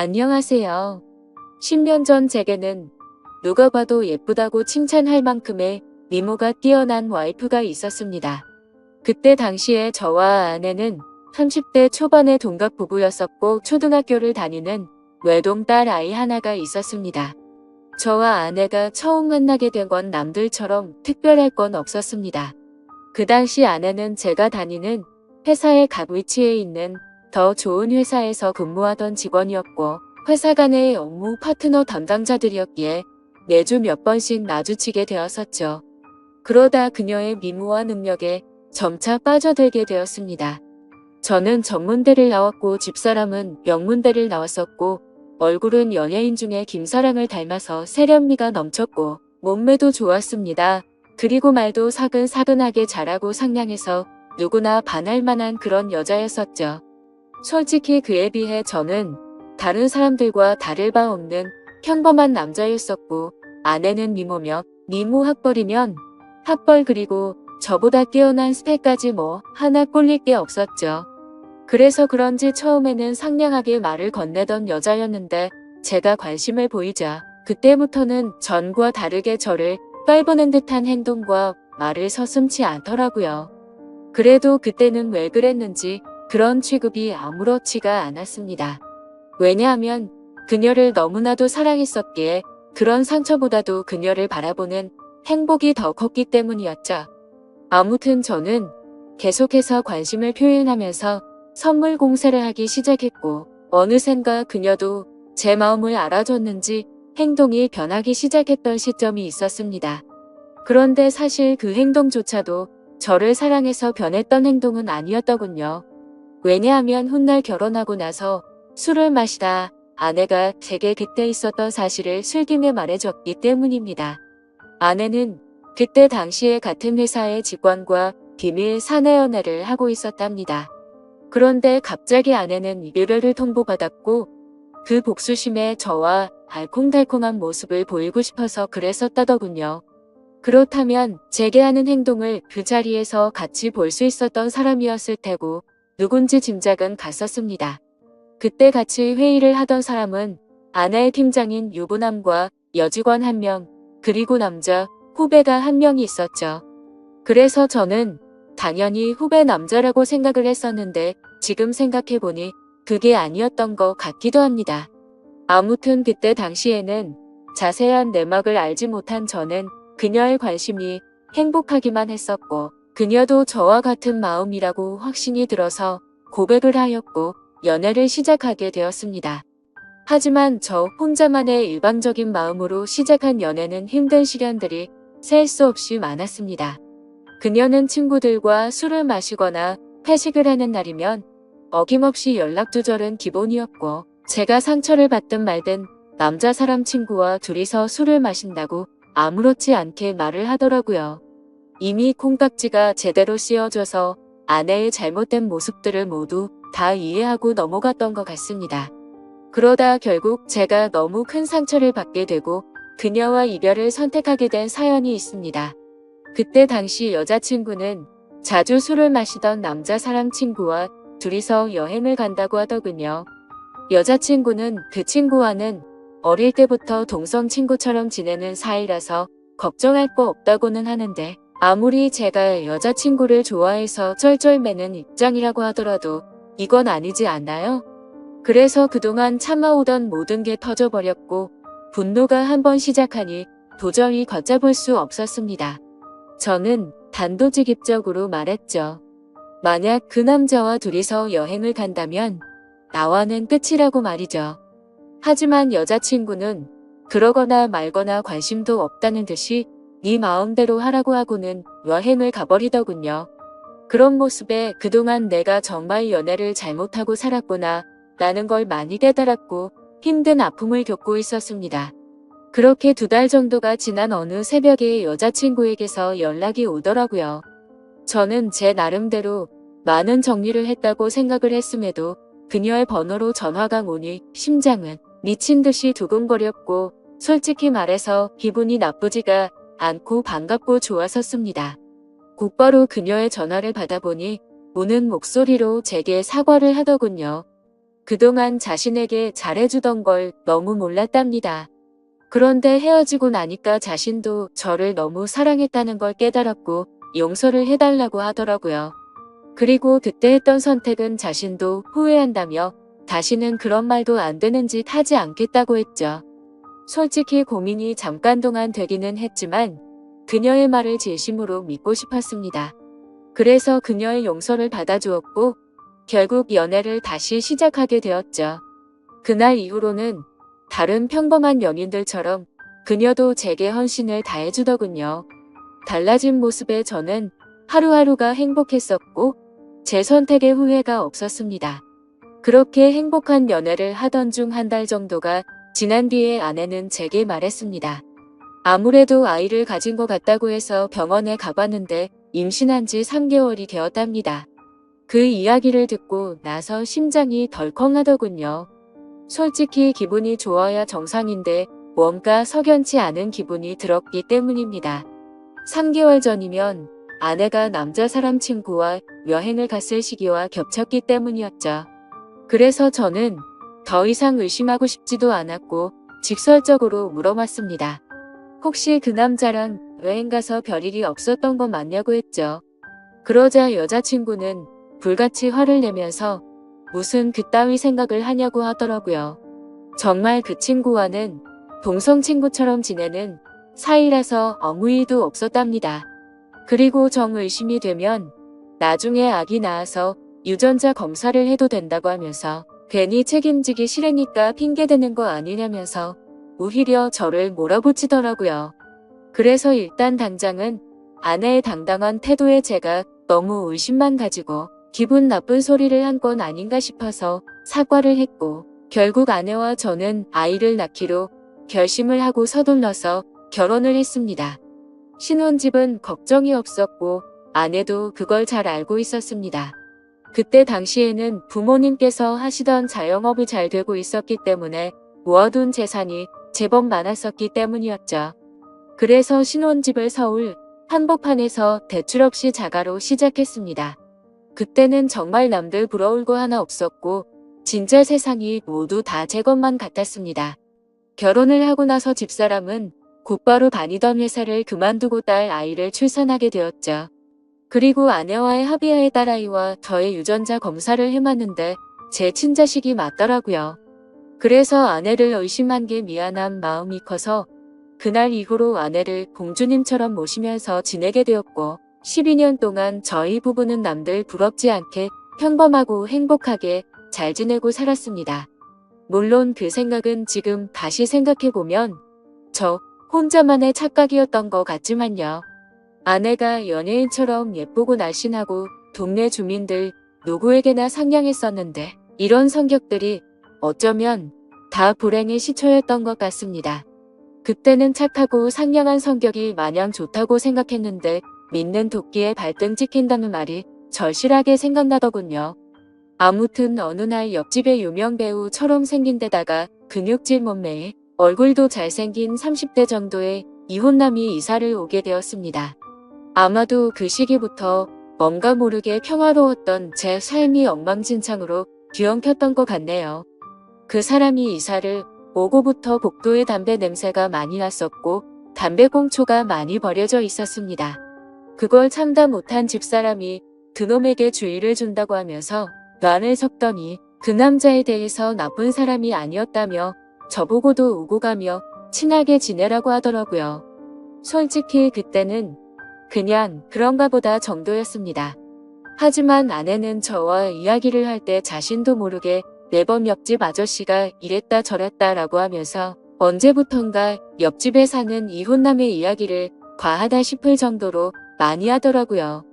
안녕하세요. 10년 전 제게는 누가 봐도 예쁘다고 칭찬할 만큼의 미모가 뛰어난 와이프가 있었습니다. 그때 당시에 저와 아내는 30대 초반의 동갑 부부였었고 초등학교를 다니는 외동딸 아이 하나가 있었습니다. 저와 아내가 처음 만나게 된 건 남들처럼 특별할 건 없었습니다. 그 당시 아내는 제가 다니는 회사의 갑 위치에 있는 더 좋은 회사에서 근무하던 직원이었고 회사 간의 업무 파트너 담당자들이었기에 매주 몇 번씩 마주치게 되었었죠. 그러다 그녀의 미모와 능력에 점차 빠져들게 되었습니다. 저는 전문대를 나왔고 집사람은 명문대를 나왔었고 얼굴은 연예인 중에 김사랑을 닮아서 세련미가 넘쳤고 몸매도 좋았습니다. 그리고 말도 사근사근하게 잘하고 상냥해서 누구나 반할 만한 그런 여자였었죠. 솔직히 그에 비해 저는 다른 사람들과 다를 바 없는 평범한 남자였었고 아내는 미모며 미모 학벌이면 학벌 그리고 저보다 뛰어난 스펙까지 뭐 하나 꼴릴 게 없었죠. 그래서 그런지 처음에는 상냥하게 말을 건네던 여자였는데 제가 관심을 보이자 그때부터는 전과 다르게 저를 깔보는 듯한 행동과 말을 서슴지 않더라고요. 그래도 그때는 왜 그랬는지 그런 취급이 아무렇지가 않았습니다. 왜냐하면 그녀를 너무나도 사랑했었기에 그런 상처보다도 그녀를 바라보는 행복이 더 컸기 때문이었죠. 아무튼 저는 계속해서 관심을 표현하면서 선물 공세를 하기 시작했고 어느샌가 그녀도 제 마음을 알아줬는지 행동이 변하기 시작했던 시점이 있었습니다. 그런데 사실 그 행동조차도 저를 사랑해서 변했던 행동은 아니었더군요. 왜냐하면 훗날 결혼하고 나서 술을 마시다 아내가 제게 그때 있었던 사실을 술김에 말해줬기 때문입니다. 아내는 그때 당시에 같은 회사의 직원과 비밀 사내 연애를 하고 있었답니다. 그런데 갑자기 아내는 유배를 통보받았고 그 복수심에 저와 알콩달콩한 모습을 보이고 싶어서 그랬었다더군요. 그렇다면 제게 하는 행동을 그 자리에서 같이 볼 수 있었던 사람이었을 테고 누군지 짐작은 갔었습니다. 그때 같이 회의를 하던 사람은 아내의 팀장인 유부남과 여직원 1명, 그리고 남자 후배가 1명이 있었죠. 그래서 저는 당연히 후배 남자라고 생각을 했었는데 지금 생각해보니 그게 아니었던 것 같기도 합니다. 아무튼 그때 당시에는 자세한 내막을 알지 못한 저는 그녀의 관심이 행복하기만 했었고 그녀도 저와 같은 마음이라고 확신이 들어서 고백을 하였고 연애를 시작하게 되었습니다. 하지만 저 혼자만의 일방적인 마음으로 시작한 연애는 힘든 시련들이 셀 수 없이 많았습니다. 그녀는 친구들과 술을 마시거나 회식을 하는 날이면 어김없이 연락 두절은 기본이었고 제가 상처를 받든 말든 남자 사람 친구와 둘이서 술을 마신다고 아무렇지 않게 말을 하더라고요. 이미 콩깍지가 제대로 씌워져서 아내의 잘못된 모습들을 모두 다 이해하고 넘어갔던 것 같습니다. 그러다 결국 제가 너무 큰 상처를 받게 되고 그녀와 이별을 선택하게 된 사연이 있습니다. 그때 당시 여자친구는 자주 술을 마시던 남자 사람 친구와 둘이서 여행을 간다고 하더군요. 여자친구는 그 친구와는 어릴 때부터 동성 친구처럼 지내는 사이라서 걱정할 거 없다고는 하는데 아무리 제가 여자친구를 좋아해서 쩔쩔매는 입장이라고 하더라도 이건 아니지 않나요? 그래서 그동안 참아오던 모든 게 터져버렸고 분노가 한번 시작하니 도저히 걷잡을 수 없었습니다. 저는 단도직입적으로 말했죠. 만약 그 남자와 둘이서 여행을 간다면 나와는 끝이라고 말이죠. 하지만 여자친구는 그러거나 말거나 관심도 없다는 듯이 네 마음대로 하라고 하고는 여행을 가버리더군요. 그런 모습에 그동안 내가 정말 연애를 잘못하고 살았구나 라는 걸 많이 깨달았고 힘든 아픔을 겪고 있었습니다. 그렇게 2달 정도가 지난 어느 새벽에 여자친구에게서 연락이 오더라고요. 저는 제 나름대로 많은 정리를 했다고 생각을 했음에도 그녀의 번호로 전화가 오니 심장은 미친 듯이 두근거렸고 솔직히 말해서 기분이 나쁘지가 않고 반갑고 좋았었습니다. 곧바로 그녀의 전화를 받아보니 우는 목소리로 제게 사과를 하더군요. 그동안 자신에게 잘해주던 걸 너무 몰랐답니다. 그런데 헤어지고 나니까 자신도 저를 너무 사랑했다는 걸 깨달았고 용서를 해달라고 하더라고요. 그리고 그때 했던 선택은 자신도 후회한다며 다시는 그런 말도 안 되는 짓 하지 않겠다고 했죠. 솔직히 고민이 잠깐 동안 되기는 했지만 그녀의 말을 진심으로 믿고 싶었습니다. 그래서 그녀의 용서를 받아주었고 결국 연애를 다시 시작하게 되었죠. 그날 이후로는 다른 평범한 연인들처럼 그녀도 제게 헌신을 다해주더군요. 달라진 모습에 저는 하루하루가 행복했었고 제 선택에 후회가 없었습니다. 그렇게 행복한 연애를 하던 중 한 달 정도가 지난 뒤에 아내는 제게 말했습니다. 아무래도 아이를 가진 것 같다고 해서 병원에 가봤는데 임신한 지 3개월이 되었답니다. 그 이야기를 듣고 나서 심장이 덜컹하더군요. 솔직히 기분이 좋아야 정상인데 뭔가 석연치 않은 기분이 들었기 때문입니다. 3개월 전이면 아내가 남자 사람 친구와 여행을 갔을 시기와 겹쳤기 때문이었죠. 그래서 저는 더 이상 의심하고 싶지도 않았고 직설적으로 물어봤습니다. 혹시 그 남자랑 여행 가서 별일이 없었던 거 맞냐고 했죠. 그러자 여자친구는 불같이 화를 내면서 무슨 그따위 생각을 하냐고 하더라고요. 정말 그 친구와는 동성 친구처럼 지내는 사이라서 아무 일도 없었답니다. 그리고 정의심이 되면 나중에 아기 낳아서 유전자 검사를 해도 된다고 하면서 괜히 책임지기 싫으니까 핑계대는 거 아니냐면서 오히려 저를 몰아붙이더라고요. 그래서 일단 당장은 아내의 당당한 태도에 제가 너무 의심만 가지고 기분 나쁜 소리를 한 건 아닌가 싶어서 사과를 했고 결국 아내와 저는 아이를 낳기로 결심을 하고 서둘러서 결혼을 했습니다. 신혼집은 걱정이 없었고 아내도 그걸 잘 알고 있었습니다. 그때 당시에는 부모님께서 하시던 자영업이 잘 되고 있었기 때문에 모아둔 재산이 제법 많았었기 때문이었죠. 그래서 신혼집을 서울 한복판에서 대출 없이 자가로 시작했습니다. 그때는 정말 남들 부러울 거 하나 없었고 진짜 세상이 모두 다 제 것만 같았습니다. 결혼을 하고 나서 집사람은 곧바로 다니던 회사를 그만두고 딸 아이를 출산하게 되었죠. 그리고 아내와의 합의하에 딸아이와 저의 유전자 검사를 해봤는데 제 친자식이 맞더라고요. 그래서 아내를 의심한 게 미안한 마음이 커서 그날 이후로 아내를 공주님처럼 모시면서 지내게 되었고 12년 동안 저희 부부는 남들 부럽지 않게 평범하고 행복하게 잘 지내고 살았습니다. 물론 그 생각은 지금 다시 생각해보면 저 혼자만의 착각이었던 것 같지만요. 아내가 연예인처럼 예쁘고 날씬하고 동네 주민들 누구에게나 상냥했었는데 이런 성격들이 어쩌면 다 불행의 시초였던 것 같습니다. 그때는 착하고 상냥한 성격이 마냥 좋다고 생각했는데 믿는 도끼에 발등 찍힌다는 말이 절실하게 생각나더군요. 아무튼 어느 날 옆집의 유명 배우처럼 생긴 데다가 근육질 몸매에 얼굴도 잘생긴 30대 정도의 이혼남이 이사를 오게 되었습니다. 아마도 그 시기부터 뭔가 모르게 평화로웠던 제 삶이 엉망진창으로 뒤엉켰던 것 같네요. 그 사람이 이사를 오고부터 복도에 담배 냄새가 많이 났었고 담배꽁초가 많이 버려져 있었습니다. 그걸 참다 못한 집사람이 그놈에게 주의를 준다고 하면서 란을 섞더니 그 남자에 대해서 나쁜 사람이 아니었다며 저보고도 오고 가며 친하게 지내라고 하더라고요. 솔직히 그때는 그냥 그런가 보다 정도였습니다. 하지만 아내는 저와 이야기를 할 때 자신도 모르게 매번 옆집 아저씨가 이랬다 저랬다 라고 하면서 언제부턴가 옆집에 사는 이혼남의 이야기를 과하다 싶을 정도로 많이 하더라고요.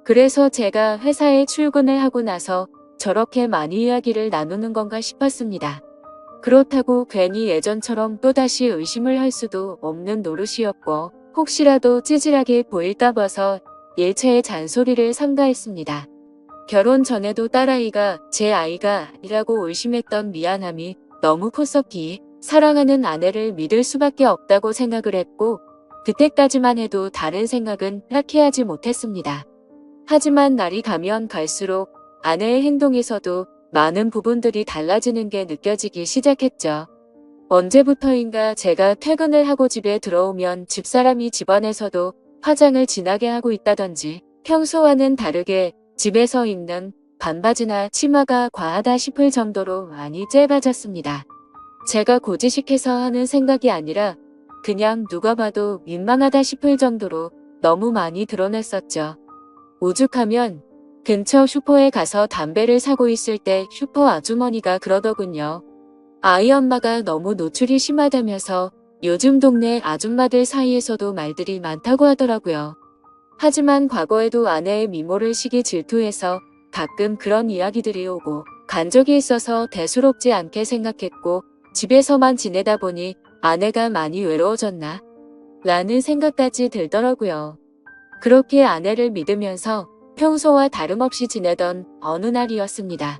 그래서 제가 회사에 출근을 하고 나서 저렇게 많이 이야기를 나누는 건가 싶었습니다. 그렇다고 괜히 예전처럼 또다시 의심을 할 수도 없는 노릇이었고 혹시라도 찌질하게 보일까 봐서 일체의 잔소리를 삼가했습니다. 결혼 전에도 딸아이가 제 아이가 아니라고 의심했던 미안함이 너무 컸었기에 사랑하는 아내를 믿을 수밖에 없다고 생각을 했고 그때까지만 해도 다른 생각은 딱히 하지 못했습니다. 하지만 날이 가면 갈수록 아내의 행동에서도 많은 부분들이 달라지는 게 느껴지기 시작했죠. 언제부터인가 제가 퇴근을 하고 집에 들어오면 집사람이 집안에서도 화장을 진하게 하고 있다든지 평소와는 다르게 집에서 입는 반바지나 치마가 과하다 싶을 정도로 많이 짧아졌습니다. 제가 고지식해서 하는 생각이 아니라 그냥 누가 봐도 민망하다 싶을 정도로 너무 많이 드러냈었죠. 오죽하면 근처 슈퍼에 가서 담배를 사고 있을 때 슈퍼 아주머니가 그러더군요. 아이 엄마가 너무 노출이 심하다면서 요즘 동네 아줌마들 사이에서도 말들이 많다고 하더라고요. 하지만 과거에도 아내의 미모를 시기 질투해서 가끔 그런 이야기들이 오고 간 적이 있어서 대수롭지 않게 생각했고 집에서만 지내다 보니 아내가 많이 외로워졌나? 라는 생각까지 들더라고요. 그렇게 아내를 믿으면서 평소와 다름없이 지내던 어느 날이었습니다.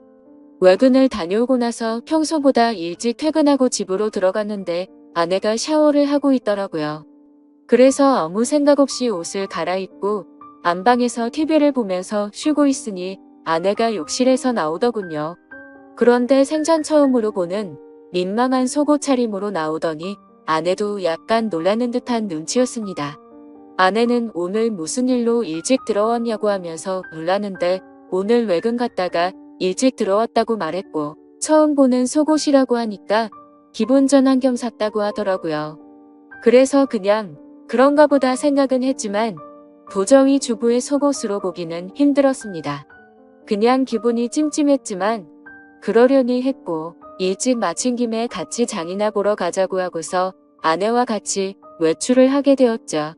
외근을 다녀오고 나서 평소보다 일찍 퇴근하고 집으로 들어갔는데 아내가 샤워를 하고 있더라고요. 그래서 아무 생각 없이 옷을 갈아입고 안방에서 TV를 보면서 쉬고 있으니 아내가 욕실에서 나오더군요. 그런데 생전 처음으로 보는 민망한 속옷 차림으로 나오더니 아내도 약간 놀라는 듯한 눈치였습니다. 아내는 오늘 무슨 일로 일찍 들어왔냐고 하면서 놀라는데 오늘 외근 갔다가 일찍 들어왔다고 말했고 처음 보는 속옷이라고 하니까 기분 전환 겸 샀다고 하더라고요. 그래서 그냥 그런가 보다 생각은 했지만 도저히 주부의 속옷으로 보기는 힘들었습니다. 그냥 기분이 찜찜했지만 그러려니 했고 일찍 마친 김에 같이 장이나 보러 가자고 하고서 아내와 같이 외출을 하게 되었죠.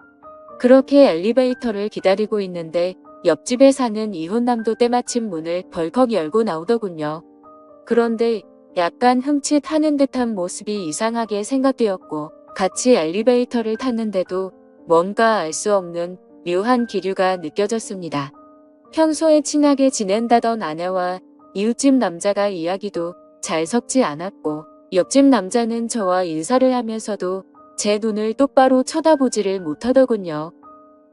그렇게 엘리베이터를 기다리고 있는데 옆집에 사는 이혼남도 때마침 문을 벌컥 열고 나오더군요. 그런데 약간 흠칫하는 듯한 모습이 이상하게 생각되었고 같이 엘리베이터를 탔는데도 뭔가 알 수 없는 묘한 기류가 느껴졌습니다. 평소에 친하게 지낸다던 아내와 이웃집 남자가 이야기도 잘 섞지 않았고 옆집 남자는 저와 인사를 하면서도 제 눈을 똑바로 쳐다보지를 못하더군요.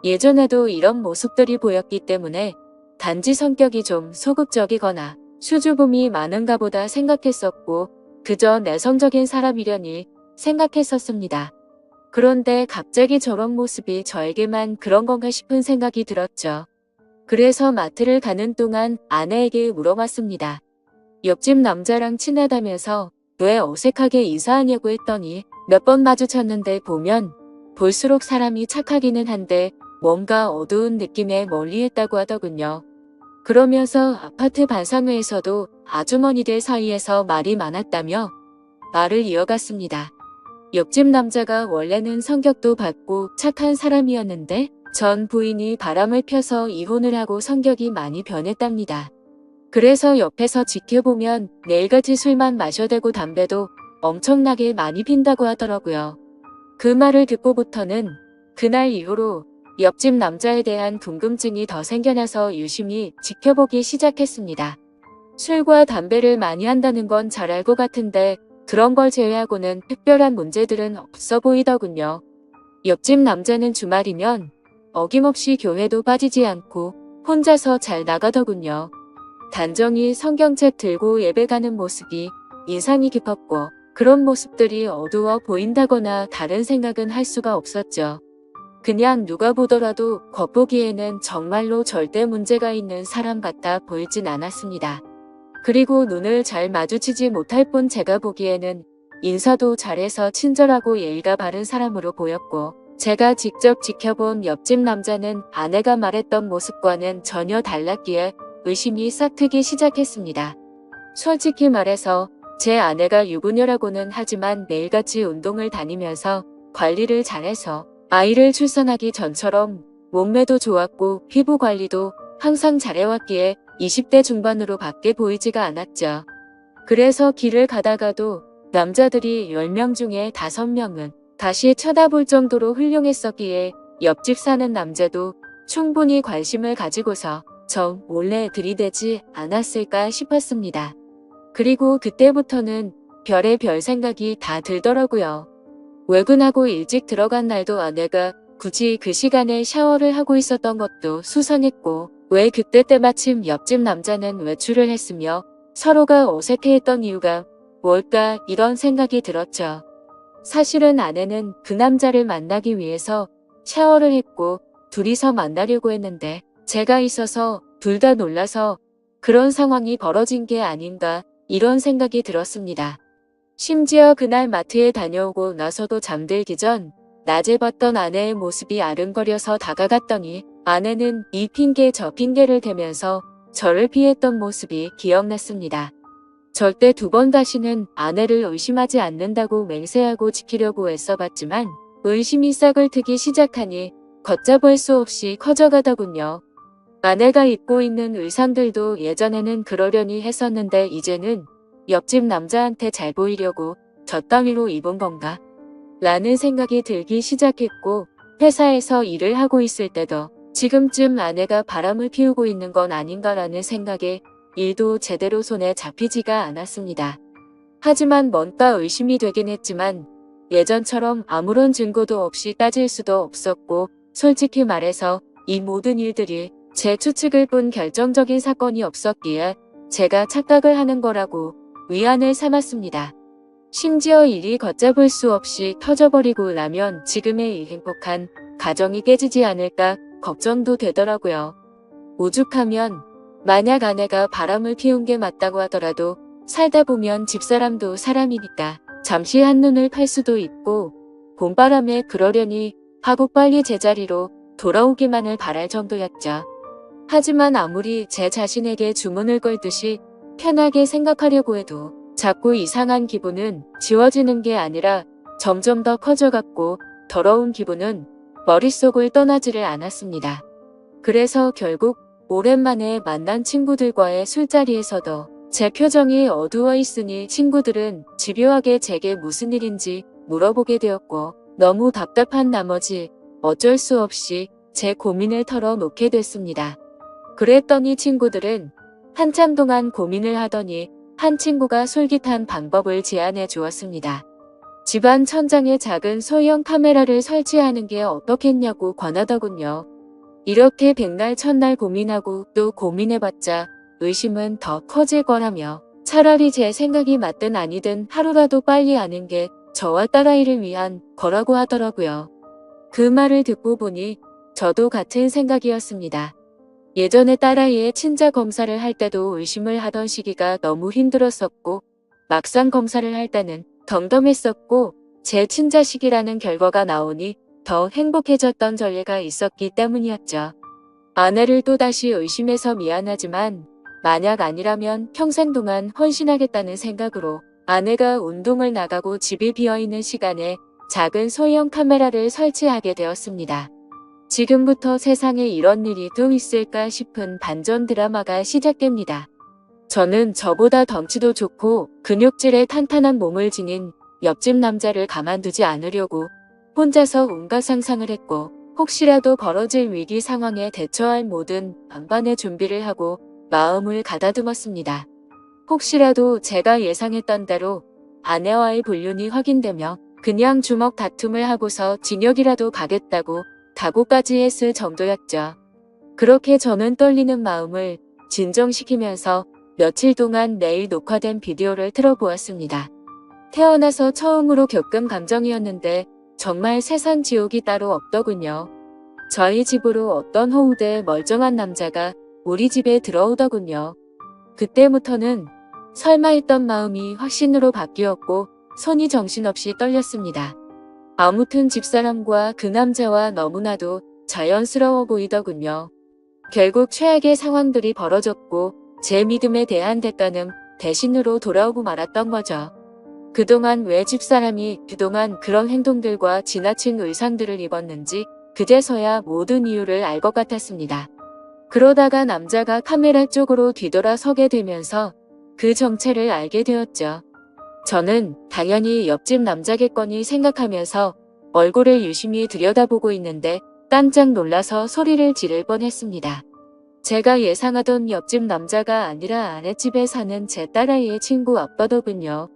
예전에도 이런 모습들이 보였기 때문에 단지 성격이 좀 소극적이거나 수줍음이 많은가 보다 생각했었고 그저 내성적인 사람이려니 생각했었습니다. 그런데 갑자기 저런 모습이 저에게만 그런 건가 싶은 생각이 들었죠. 그래서 마트를 가는 동안 아내에게 물어봤습니다. 옆집 남자랑 친하다면서 왜 어색하게 인사하냐고 했더니 몇 번 마주쳤는데 보면 볼수록 사람이 착하기는 한데 뭔가 어두운 느낌에 멀리했다고 하더군요. 그러면서 아파트 반상회에서도 아주머니들 사이에서 말이 많았다며 말을 이어갔습니다. 옆집 남자가 원래는 성격도 밝고 착한 사람이었는데 전 부인이 바람을 펴서 이혼을 하고 성격이 많이 변했답니다. 그래서 옆에서 지켜보면 매일같이 술만 마셔대고 담배도 엄청나게 많이 핀다고 하더라고요. 그 말을 듣고부터는 그날 이후로 옆집 남자에 대한 궁금증이 더 생겨나서 유심히 지켜보기 시작했습니다. 술과 담배를 많이 한다는 건 잘 알고 같은데 그런 걸 제외하고는 특별한 문제들은 없어 보이더군요. 옆집 남자는 주말이면 어김없이 교회도 빠지지 않고 혼자서 잘 나가더군요. 단정히 성경책 들고 예배 가는 모습이 인상이 깊었고 그런 모습들이 어두워 보인다거나 다른 생각은 할 수가 없었죠. 그냥 누가 보더라도 겉보기에는 정말로 절대 문제가 있는 사람 같아 보이진 않았습니다. 그리고 눈을 잘 마주치지 못할 뿐 제가 보기에는 인사도 잘해서 친절하고 예의가 바른 사람으로 보였고 제가 직접 지켜본 옆집 남자는 아내가 말했던 모습과는 전혀 달랐기에 의심이 싹트기 시작했습니다. 솔직히 말해서 제 아내가 유부녀라고는 하지만 매일같이 운동을 다니면서 관리를 잘해서 아이를 출산하기 전처럼 몸매도 좋았고 피부 관리도 항상 잘해왔기에 20대 중반으로 밖에 보이지가 않았죠. 그래서 길을 가다가도 남자들이 10명 중에 5명은 다시 쳐다볼 정도로 훌륭했었기에 옆집 사는 남자도 충분히 관심을 가지고서 저 몰래 들이대지 않았을까 싶었습니다. 그리고 그때부터는 별의별 생각이 다 들더라고요. 외근하고 일찍 들어간 날도 아내가 굳이 그 시간에 샤워를 하고 있었던 것도 수상했고 왜 그때 때마침 옆집 남자는 외출을 했으며 서로가 어색해했던 이유가 뭘까 이런 생각이 들었죠. 사실은 아내는 그 남자를 만나기 위해서 샤워를 했고 둘이서 만나려고 했는데 제가 있어서 둘 다 놀라서 그런 상황이 벌어진 게 아닌가 이런 생각이 들었습니다. 심지어 그날 마트에 다녀오고 나서도 잠들기 전 낮에 봤던 아내의 모습이 아른거려서 다가갔더니 아내는 이 핑계 저 핑계를 대면서 저를 피했던 모습이 기억났습니다. 절대 두 번 다시는 아내를 의심하지 않는다고 맹세하고 지키려고 애써봤지만 의심이 싹을 트기 시작하니 걷잡을 수 없이 커져가더군요. 아내가 입고 있는 의상들도 예전에는 그러려니 했었는데 이제는 옆집 남자한테 잘 보이려고 저 따위로 입은 건가? 라는 생각이 들기 시작했고 회사에서 일을 하고 있을 때도 지금쯤 아내가 바람을 피우고 있는 건 아닌가라는 생각에 일도 제대로 손에 잡히지가 않았습니다. 하지만 뭔가 의심이 되긴 했지만 예전처럼 아무런 증거도 없이 따질 수도 없었고 솔직히 말해서 이 모든 일들이 제 추측을 뿐 결정적인 사건이 없었기에 제가 착각을 하는 거라고 위안을 삼았습니다. 심지어 일이 걷잡을 수 없이 터져버리고 나면 지금의 이 행복한 가정이 깨지지 않을까 걱정도 되더라고요. 오죽하면 만약 아내가 바람을 피운 게 맞다고 하더라도 살다 보면 집사람도 사람이니까 잠시 한눈을 팔 수도 있고 봄바람에 그러려니 하고 빨리 제자리로 돌아오기만을 바랄 정도였죠. 하지만 아무리 제 자신에게 주문을 걸듯이 편하게 생각하려고 해도 자꾸 이상한 기분은 지워지는 게 아니라 점점 더 커져갔고 더러운 기분은 머릿속을 떠나지를 않았습니다. 그래서 결국 오랜만에 만난 친구들과의 술자리에서도 제 표정이 어두워 있으니 친구들은 집요하게 제게 무슨 일인지 물어보게 되었고 너무 답답한 나머지 어쩔 수 없이 제 고민을 털어놓게 됐습니다. 그랬더니 친구들은 한참 동안 고민을 하더니 한 친구가 솔깃한 방법을 제안해 주었습니다. 집안 천장에 작은 소형 카메라를 설치하는 게 어떻겠냐고 권하더군요. 이렇게 백날 천날 고민하고 또 고민해봤자 의심은 더 커질 거라며 차라리 제 생각이 맞든 아니든 하루라도 빨리 아는 게 저와 딸아이를 위한 거라고 하더라고요. 그 말을 듣고 보니 저도 같은 생각이었습니다. 예전에 딸아이의 친자 검사를 할 때도 의심을 하던 시기가 너무 힘들었었고 막상 검사를 할 때는 덤덤했었고 제 친자식이라는 결과가 나오니 더 행복해졌던 전례가 있었기 때문이었죠. 아내를 또다시 의심해서 미안하지만 만약 아니라면 평생 동안 헌신하겠다는 생각으로 아내가 운동을 나가고 집이 비어있는 시간에 작은 소형 카메라를 설치하게 되었습니다. 지금부터 세상에 이런 일이 또 있을까 싶은 반전 드라마가 시작됩니다. 저는 저보다 덩치도 좋고 근육질의 탄탄한 몸을 지닌 옆집 남자를 가만두지 않으려고 혼자서 온갖 상상을 했고 혹시라도 벌어질 위기 상황에 대처할 모든 만반의 준비를 하고 마음을 가다듬었습니다. 혹시라도 제가 예상했던 대로 아내와의 불륜이 확인되며 그냥 주먹 다툼을 하고서 징역이라도 가겠다고 각오까지 했을 정도였죠. 그렇게 저는 떨리는 마음을 진정시키면서 며칠 동안 매일 녹화된 비디오를 틀어보았습니다. 태어나서 처음으로 겪은 감정이었는데 정말 세상 지옥이 따로 없더군요. 저희 집으로 어떤 허우대 멀쩡한 남자가 우리 집에 들어오더군요. 그때부터는 설마 했던 마음이 확신으로 바뀌었고 손이 정신없이 떨렸습니다. 아무튼 집사람과 그 남자와 너무나도 자연스러워 보이더군요. 결국 최악의 상황들이 벌어졌고 제 믿음에 대한 대가는 배신으로 돌아오고 말았던 거죠. 그동안 왜 집사람이 그동안 그런 행동들과 지나친 의상들을 입었는지 그제서야 모든 이유를 알 것 같았습니다. 그러다가 남자가 카메라 쪽으로 뒤돌아 서게 되면서 그 정체를 알게 되었죠. 저는 당연히 옆집 남자겠거니 생각하면서 얼굴을 유심히 들여다보고 있는데 깜짝 놀라서 소리를 지를 뻔했습니다. 제가 예상하던 옆집 남자가 아니라 아랫집에 사는 제 딸아이의 친구 아빠더군요.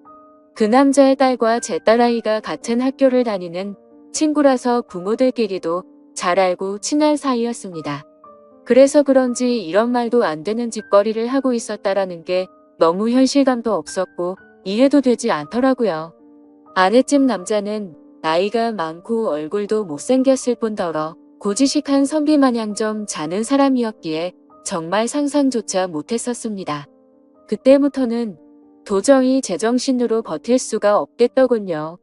그 남자의 딸과 제 딸아이가 같은 학교를 다니는 친구라서 부모들끼리도 잘 알고 친한 사이였습니다. 그래서 그런지 이런 말도 안 되는 짓거리를 하고 있었다라는 게 너무 현실감도 없었고 이해도 되지 않더라고요. 아랫집 남자는 나이가 많고 얼굴도 못생겼을 뿐더러 고지식한 선비마냥 좀 자는 사람이었기에 정말 상상조차 못했었습니다. 그때부터는 도저히 제정신으로 버틸 수가 없겠더군요.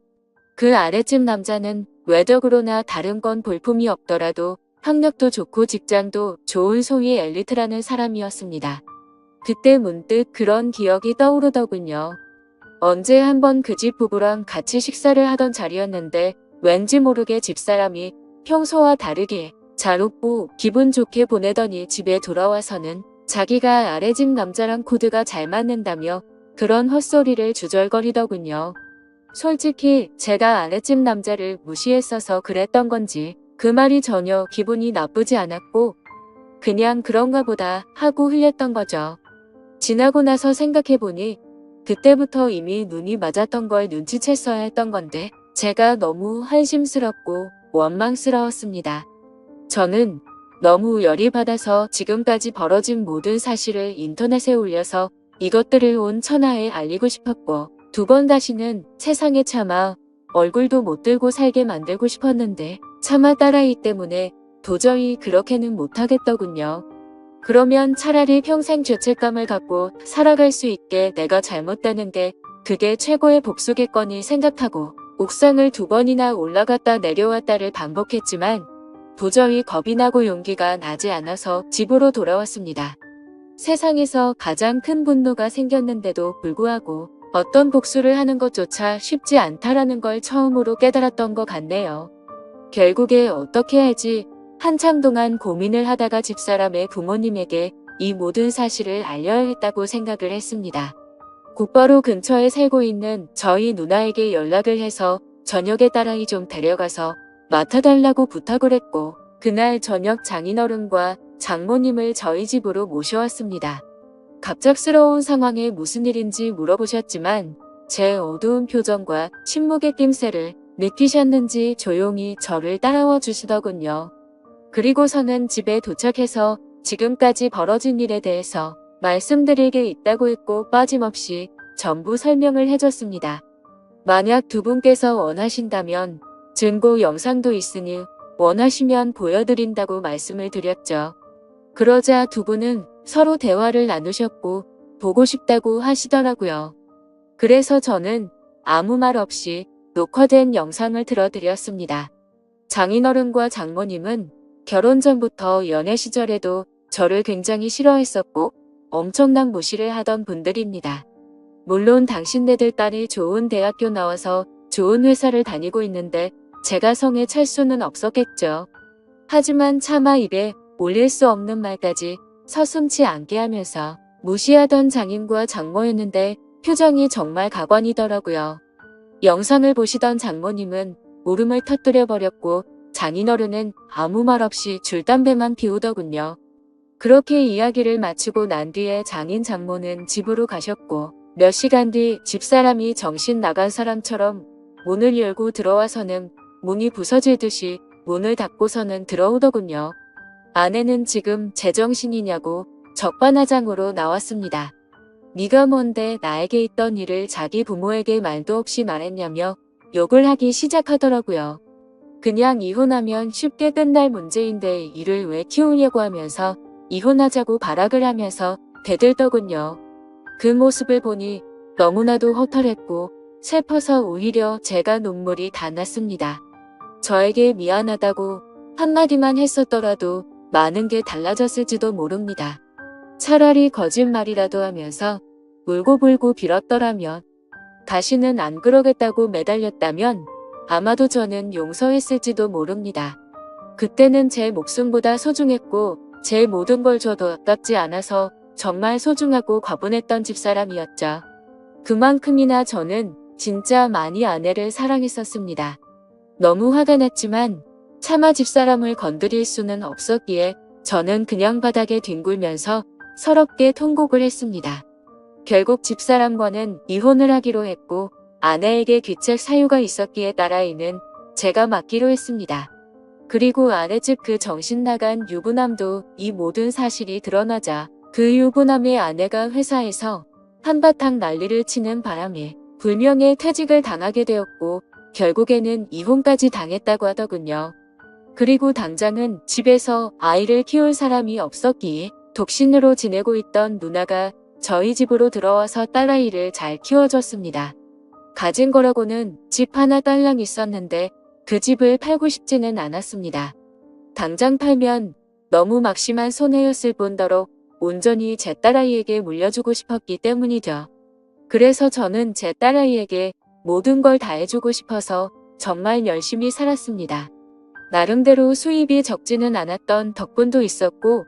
그 아랫집 남자는 외적으로나 다른 건 볼품이 없더라도 학력도 좋고 직장도 좋은 소위 엘리트라는 사람이었습니다. 그때 문득 그런 기억이 떠오르더군요. 언제 한번 그 집 부부랑 같이 식사를 하던 자리였는데 왠지 모르게 집사람이 평소와 다르게 잘 웃고 기분 좋게 보내더니 집에 돌아와서는 자기가 아래집 남자랑 코드가 잘 맞는다며 그런 헛소리를 주절거리더군요. 솔직히 제가 아랫집 남자를 무시했어서 그랬던 건지 그 말이 전혀 기분이 나쁘지 않았고 그냥 그런가 보다 하고 흘렸던 거죠. 지나고 나서 생각해보니 그때부터 이미 눈이 맞았던 걸 눈치챘어야 했던 건데 제가 너무 한심스럽고 원망스러웠습니다. 저는 너무 열이 받아서 지금까지 벌어진 모든 사실을 인터넷에 올려서 이것들을 온 천하에 알리고 싶었고 두 번 다시는 세상에 차마 얼굴도 못 들고 살게 만들고 싶었는데 차마 딸아이 때문에 도저히 그렇게는 못하겠더군요. 그러면 차라리 평생 죄책감을 갖고 살아갈 수 있게 내가 잘못되는 게 그게 최고의 복수겠거니 생각하고 옥상을 2번이나 올라갔다 내려왔다를 반복했지만 도저히 겁이 나고 용기가 나지 않아서 집으로 돌아왔습니다. 세상에서 가장 큰 분노가 생겼는데도 불구하고 어떤 복수를 하는 것조차 쉽지 않다라는 걸 처음으로 깨달았던 것 같네요. 결국에 어떻게 할지 한참 동안 고민을 하다가 집사람의 부모님에게 이 모든 사실을 알려야 했다고 생각을 했습니다. 곧바로 근처에 살고 있는 저희 누나에게 연락을 해서 저녁에 딸아이 좀 데려가서 맡아달라고 부탁을 했고 그날 저녁 장인어른과 장모님을 저희 집으로 모셔왔습니다. 갑작스러운 상황에 무슨 일인지 물어보셨지만 제 어두운 표정과 침묵의 낌새를 느끼셨는지 조용히 저를 따라와 주시더군요. 그리고서는 집에 도착해서 지금까지 벌어진 일에 대해서 말씀드릴 게 있다고 했고 빠짐없이 전부 설명을 해줬습니다. 만약 두 분께서 원하신다면 증거 영상도 있으니 원하시면 보여드린다고 말씀을 드렸죠. 그러자 두 분은 서로 대화를 나누셨고 보고 싶다고 하시더라고요. 그래서 저는 아무 말 없이 녹화된 영상을 들어드렸습니다. 장인어른과 장모님은 결혼 전부터 연애 시절에도 저를 굉장히 싫어했었고 엄청난 무시를 하던 분들입니다. 물론 당신네들 딸이 좋은 대학교 나와서 좋은 회사를 다니고 있는데 제가 성에 찰 수는 없었겠죠. 하지만 차마 입에 올릴 수 없는 말까지 서슴지 않게 하면서 무시하던 장인과 장모였는데 표정이 정말 가관이더라고요. 영상을 보시던 장모님은 울음을 터뜨려 버렸고 장인어른은 아무 말 없이 줄담배만 피우더군요. 그렇게 이야기를 마치고 난 뒤에 장인 장모는 집으로 가셨고 몇 시간 뒤 집사람이 정신 나간 사람처럼 문을 열고 들어와서는 문이 부서지듯이 문을 닫고서는 들어오더군요. 아내는 지금 제정신이냐고 적반하장으로 나왔습니다. 네가 뭔데 나에게 있던 일을 자기 부모에게 말도 없이 말했냐며 욕을 하기 시작하더라고요. 그냥 이혼하면 쉽게 끝날 문제인데 이를 왜 키우냐고 하면서 이혼하자고 발악을 하면서 대들더군요. 그 모습을 보니 너무나도 허탈했고 슬퍼서 오히려 제가 눈물이 다 났습니다. 저에게 미안하다고 한마디만 했었더라도 많은 게 달라졌을지도 모릅니다. 차라리 거짓말이라도 하면서 울고불고 빌었더라면 다시는 안 그러겠다고 매달렸다면 아마도 저는 용서했을지도 모릅니다. 그때는 제 목숨보다 소중했고 제 모든 걸 줘도 아깝지 않아서 정말 소중하고 과분했던 집사람이었죠. 그만큼이나 저는 진짜 많이 아내를 사랑했었습니다. 너무 화가 났지만 차마 집사람을 건드릴 수는 없었기에 저는 그냥 바닥에 뒹굴면서 서럽게 통곡을 했습니다. 결국 집사람과는 이혼을 하기로 했고 아내에게 귀책 사유가 있었기에 딸아이는 제가 맡기로 했습니다. 그리고 아내집 그 정신나간 유부남도 이 모든 사실이 드러나자 그 유부남의 아내가 회사에서 한바탕 난리를 치는 바람에 불명예 퇴직을 당하게 되었고 결국에는 이혼까지 당했다고 하더군요. 그리고 당장은 집에서 아이를 키울 사람이 없었기에 독신으로 지내고 있던 누나가 저희 집으로 들어와서 딸아이를 잘 키워줬습니다. 가진 거라고는 집 하나 딸랑 있었는데 그 집을 팔고 싶지는 않았습니다. 당장 팔면 너무 막심한 손해였을 뿐더러 온전히 제 딸아이에게 물려주고 싶었기 때문이죠. 그래서 저는 제 딸아이에게 모든 걸 다 해주고 싶어서 정말 열심히 살았습니다. 나름대로 수입이 적지는 않았던 덕분도 있었고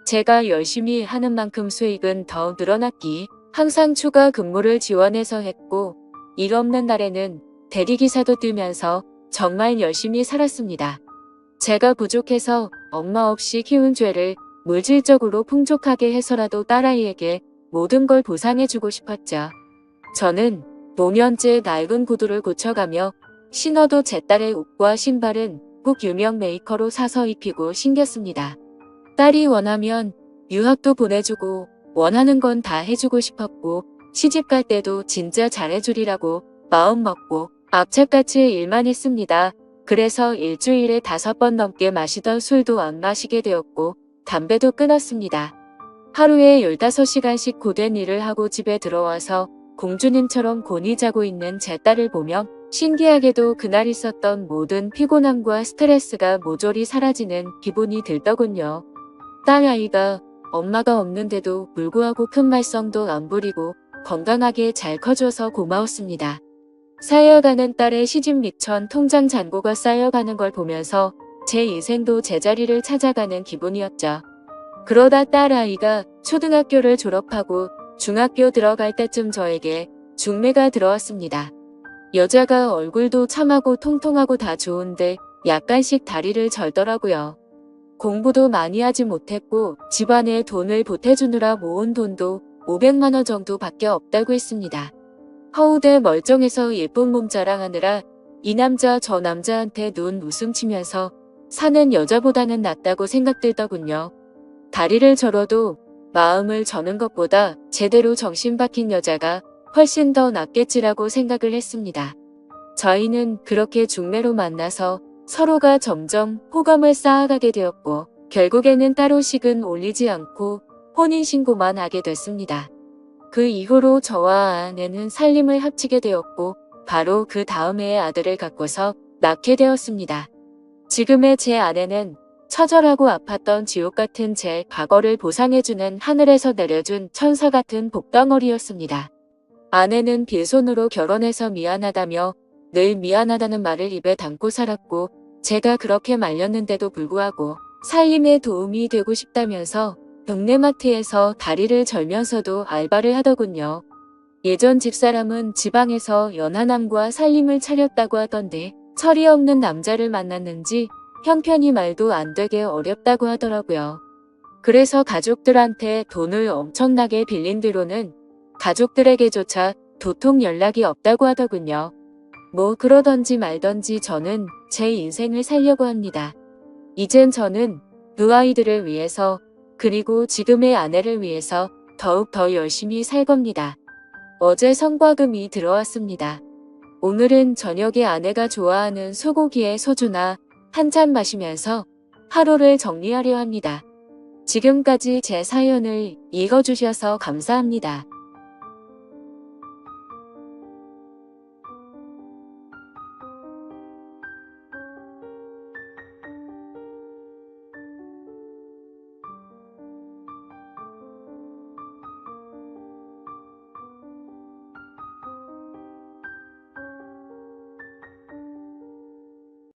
제가 열심히 하는 만큼 수익은 더 늘어났기에 항상 추가 근무를 지원해서 했고 일 없는 날에는 대리기사도 뛰면서 정말 열심히 살았습니다. 제가 부족해서 엄마 없이 키운 죄를 물질적으로 풍족하게 해서라도 딸아이에게 모든 걸 보상해주고 싶었죠. 저는 노년째 낡은 구두를 고쳐가며 신어도 제 딸의 옷과 신발은 꼭 유명 메이커로 사서 입히고 신겼습니다. 딸이 원하면 유학도 보내주고 원하는 건 다 해주고 싶었고 시집 갈 때도 진짜 잘해주리라고 마음 먹고 악착같이 일만 했습니다. 그래서 일주일에 5번 넘게 마시던 술도 안 마시게 되었고 담배도 끊었습니다. 하루에 15시간씩 고된 일을 하고 집에 들어와서 공주님처럼 곤히 자고 있는 제 딸을 보며 신기하게도 그날 있었던 모든 피곤함과 스트레스가 모조리 사라지는 기분이 들더군요. 딸 아이가 엄마가 없는데도 불구하고 큰 말썽도 안 부리고 건강하게 잘 커줘서 고마웠습니다. 쌓여가는 딸의 시집 미천 통장 잔고가 쌓여가는 걸 보면서 제 인생도 제자리를 찾아가는 기분이었죠. 그러다 딸 아이가 초등학교를 졸업하고 중학교 들어갈 때쯤 저에게 중매가 들어왔습니다. 여자가 얼굴도 참하고 통통하고 다 좋은데 약간씩 다리를 절더라고요. 공부도 많이 하지 못했고 집안에 돈을 보태주느라 모은 돈도 500만 원 정도밖에 없다고 했습니다. 허우대 멀쩡해서 예쁜 몸 자랑하느라 이 남자 저 남자한테 눈 웃음치면서 사는 여자보다는 낫다고 생각들더군요. 다리를 절어도 마음을 저는 것보다 제대로 정신 박힌 여자가 훨씬 더 낫겠지라고 생각을 했습니다. 저희는 그렇게 중매로 만나서 서로가 점점 호감을 쌓아가게 되었고 결국에는 따로 식은 올리지 않고 혼인신고만 하게 됐습니다. 그 이후로 저와 아내는 살림을 합치게 되었고 바로 그 다음 해에 아들을 갖고서 낳게 되었습니다. 지금의 제 아내는 처절하고 아팠던 지옥 같은 제 과거를 보상해주는 하늘에서 내려준 천사 같은 복덩어리였습니다. 아내는 빈손으로 결혼해서 미안하다며 늘 미안하다는 말을 입에 담고 살았고 제가 그렇게 말렸는데도 불구하고 살림에 도움이 되고 싶다면서 동네마트에서 다리를 절면서도 알바를 하더군요. 예전 집사람은 지방에서 연하남과 살림을 차렸다고 하던데 철이 없는 남자를 만났는지 형편이 말도 안 되게 어렵다고 하더라고요. 그래서 가족들한테 돈을 엄청나게 빌린 뒤로는 가족들에게조차 도통 연락이 없다고 하더군요. 뭐 그러던지 말던지 저는 제 인생을 살려고 합니다. 이젠 저는 두 아이들을 위해서 그리고 지금의 아내를 위해서 더욱 더 열심히 살 겁니다. 어제 성과금이 들어왔습니다. 오늘은 저녁에 아내가 좋아하는 소고기에 소주나 한 잔 마시면서 하루를 정리하려 합니다. 지금까지 제 사연을 읽어주셔서 감사합니다.